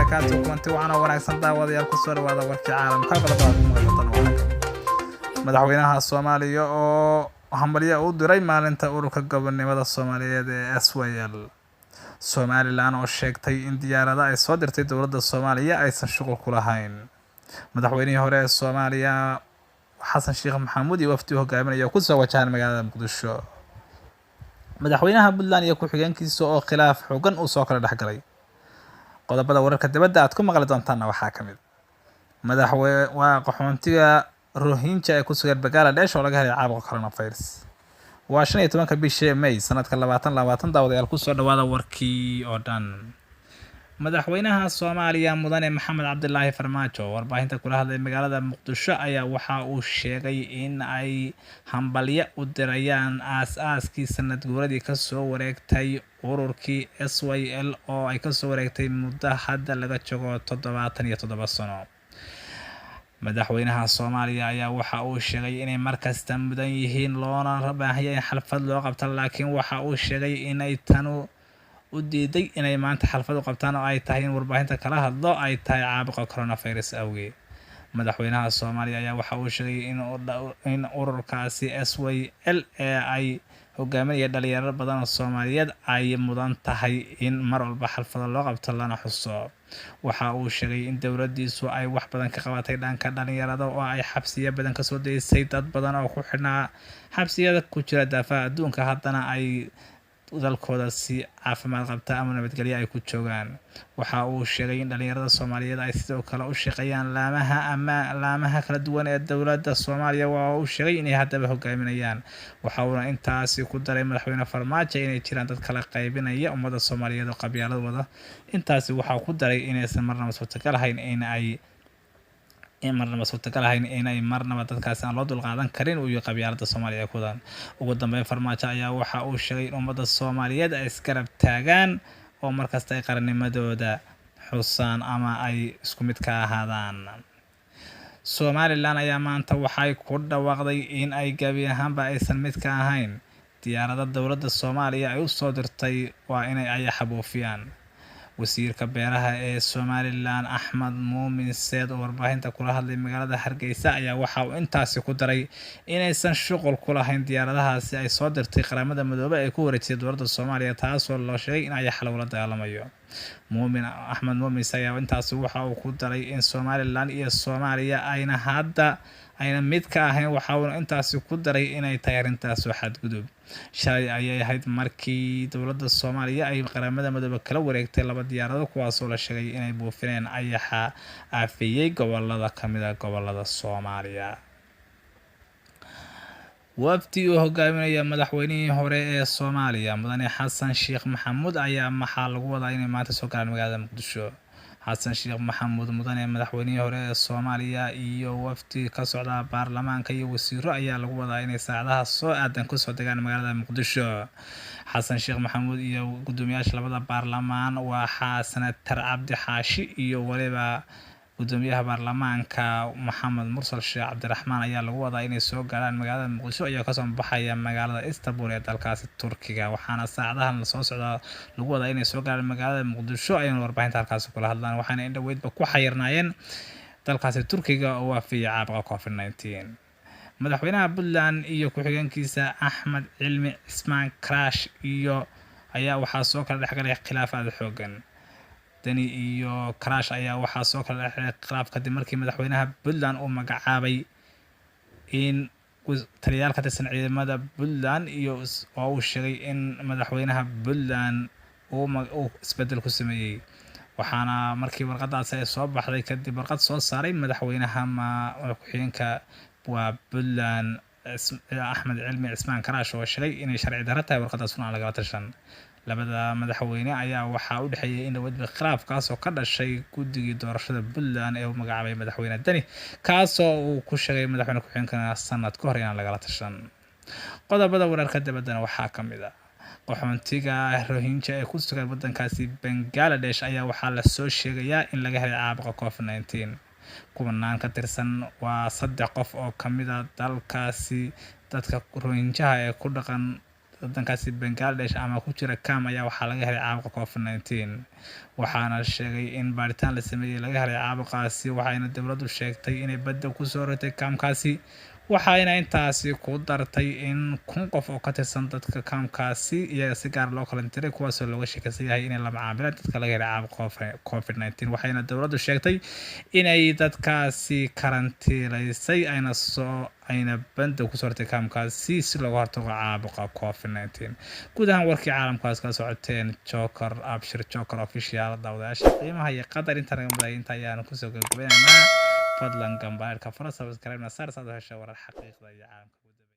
وبركاته كنت وأنا wanaagsan daawadayaal ku soo dhawaada warkii caalamka qodobada ugu muhiimsan madaxweynaha Soomaaliya oo hambalyo u diray maalinta ururka gobonimada Soomaaliyeed ee SYL Somaliland oo sheegtay in diyaaradaha ay soo dirtay dowladda Soomaaliya aysan shaqo ku lahayn madaxweynihii hore ee Soomaaliya Xasan Sheekh Maxamuud iyo wafdi hogaaminaya ku soo wajahan magaalada Muqdisho madaxweynaha Puntland iyo ku-xigeenkiisa oo khilaaf xooggan u soo kala dhaxgalay qodobada wararka dibadda aad ku maqli doontaan waxaa ka mid madaxweynaha qaxoontiga Rohingya ee ku sugan Bangladesh oo laga helay caabuqa coronavirus waa 15 bishii May sanadka 2020 daawadayaal ku soo dhawaada warkii oo dhan madaxweynaha Soomaaliya mudane Maxamed Cabdullaahi Farmaajo warbaahinta kula hadlay magaalada Muqdisho ayaa waxa uu sheegay in ay hambalyo u dirayaan aas-aaskii sanad guuradii ka soo wareegtay ururkii SYL oo ay ka soo wareegtay muddo hadda laga joogo 77 sano madaxweynaha Soomaaliya ayaa waxa uu sheegay inay markasta mudan yihiin loona baahan yahay xalfad loo qabto laakiin waxa uu sheegay in ay tanu u diiday inay maanta xalfad u qabtaan oo ay tahay in warbaahinta kala hadlo ay tahay caabuqa coronavirus awgeed madaxweynaha Soomaaliya ayaa waxa uu sheegay in ururkaasi SYL ee ay hogaaminaya dhalinyaro badan oo Soomaaliyeed ay mudan tahay in mar walba xalfad loo qabto lana xuso waxa uu sheegay in dawladdiisu ay wax badan ka qabatay dhanka dhalinyarada oo ay xabsiyo badan ka soo deysay dad badan oo ku xidhnaa xabsiyada ku jira daafaha adduunka haddana ay dalkooda si caafimaad qabta ama nabadgelyo ay ku joogaan waxa uu sheegay in dhalinyarada Soomaaliyeed ay sidoo kale u shaqeeyaan laamaha kala duwan ee dawladda Soomaaliya waa uu sheegay inay haddaba hogaaminayaan waxa uu intaasi ku daray madaxweyne Farmaajo inay jiraan dad kala qaybinaya ummadda Soomaaliyeed oo qabyaaladooda intaasi waxa uu ku daray inaysan marnaba suurtagal ahayn in ay marnaba dadkaasi aan loo dulqaadan karin iyo qabyaaladda Soomaaliya ku dan ugu dambeyn Farmaajo ayaa waxa uu sheegay in ummadda Soomaaliyeed ay isgarab taagaan oo markasta ay qarannimadooda xusaan ama ay isku mid ka ahaadaan Somaliland ayaa maanta waxay ku dhawaaqday in ay gabi ahaanba aysan mid ka ahayn diyaaradda dowladda Soomaaliya ay u soo dirtay waa inay ay xabuufiyaan wasiirka beeraha ee Somaliland Axmed Muumin Seed oo warbaahinta kula hadlay magaalada Hargeysa ayaa waxa uu intaasi ku daray inaysan shaqo ku lahayn diyaaradahaasi ay soo dirtay qaramada midoobay ee ku wareejisay dowladda Soomaaliya taasoo loo sheegay in ay xal wada dagaalamayo Axmed Muumin Seed ayaa intaasi waxa uu ku daray in Somaliland iyo Soomaaliya ayna mid ka ahayn waxa uu intaasi ku daray inay tahay arintaas xadgudub shalay ayay ahayd markii dowladda Soomaaliya ay qaramada midoobay kala wareegtay laba diyaaradood kuwaas oo la sheegay inay buufineen ayaxa aafiyay gobolada kamid ah gobolada Soomaaliya wafdi uu hogaaminaya madaxweynihii hore ee Soomaaliya mudane Xasan Sheekh Maxamuud ayaa maxaa lagu wadaa inay maanta soo gaaraan magaalada Muqdisho Xasan Sheekh Maxamuud mudane madaxweynihii hore ee Soomaaliya iyo wafdi ka socda baarlamaanka iyo wasiiro ayaa lagu wadaa inay saacadaha soo aadan ku soo degaan magaalada Muqdisho Xasan Sheekh Maxamuud iyo gudoomiyaasha labada baarlamaan waa Senator Cabdi Xaashi iyo waliba gudoomiyaha baarlamaanka Maxamed Mursal Sheekh Cabdiraxmaan ayaa lagu wadaa inay soo gaaraan magaalada Muqdisho iyo ka soo baxaya magaalada Istanbul ee dalkaasi Turkiga waxaana saacadahan la soo socda lagu wadaa inay soo gaaraan magaalada Muqdisho ayaan warbaahinta halkaas kula hadlaan waxaana indhaweydba ku xayirnaayeen dalkaasi Turkiga oo waafiyay caabuqa COVID-19 madaxweynaha Puntland iyo ku-xigeenkiisa Axmed Cilmi Cismaan Karash ayaa waxaa soo kala dhaxgalay khilaafaad xooggan Dani iyo Karash ayaa waxaa soo kala dhaxgalay khilaaf kadib markii madaxweynaha Puntland uu magacaabay in taliyaal ka tirsan ciidamada Puntland oo uu sheegay in madaxweynaha Puntland uu isbedel ku sameeyay waxaana markii warqadaas ay soo baxday kadib warqad soo saaray madaxweynaha ku-xigeenka waa Puntland Axmed Cilmi Cismaan Karash oo sheegay inay sharci darro tahay warqadaas aan laga tashan labada madaxweyne ayaa waxa u dhaxeeyay in wadba khilaafkaas oo ka dhashay guddigii doorashada Puntland ee uu magacaabay madaxweyne Dani kaasoo uu ku sheegay madaxweyne ku-xigeenka sanad ka hor in laga tashan qodobada wararka dibadda waxaa ka mid ah qaxoontiga Rohingya ee ku sugan wadankaasi Bangladesh ayaa waxaa la soo sheegayaa in laga helay caabuqa COVID-19 kumanaan ka tirsan waa 3 qof oo kamid ah dalkaasi dadka Rohingya ee ku dhaqan waddankaasi Bangladesh ama ku jira kaam ayaa waxaa laga helay caabuqa COVID-19 waxaana sheegay in baaritaan la sameeyay laga helay caabuqaasi waxayna dowladdu sheegtay inay badda ku soo rogtay kaamkaasi waxayna intaasi ku dartay in 1,000 qof oo ka tirsan dadka kaamkaasi iyaga si gaar loo karantiilay kuwaasoo looga sheekaysan yahay inay la macaamilaan dadka laga helay caabuqa COVID-19 waxayna dowladdu sheegtay inay dadkaasi karantiilaysay ayna banda ku soo rogtay kaamkaasi si looga hortago caabuqa COVID-19 guud ahaan warkii caalamkaas kala socoteen Joker Abshir Joker official daawadayaasha qiimaha iyo qadar inta naga muday inta ayaan ku soo gabagabeynaa fadlan gambarka fara subscribe na saar hesha warar xaqiiqda iyo caalamka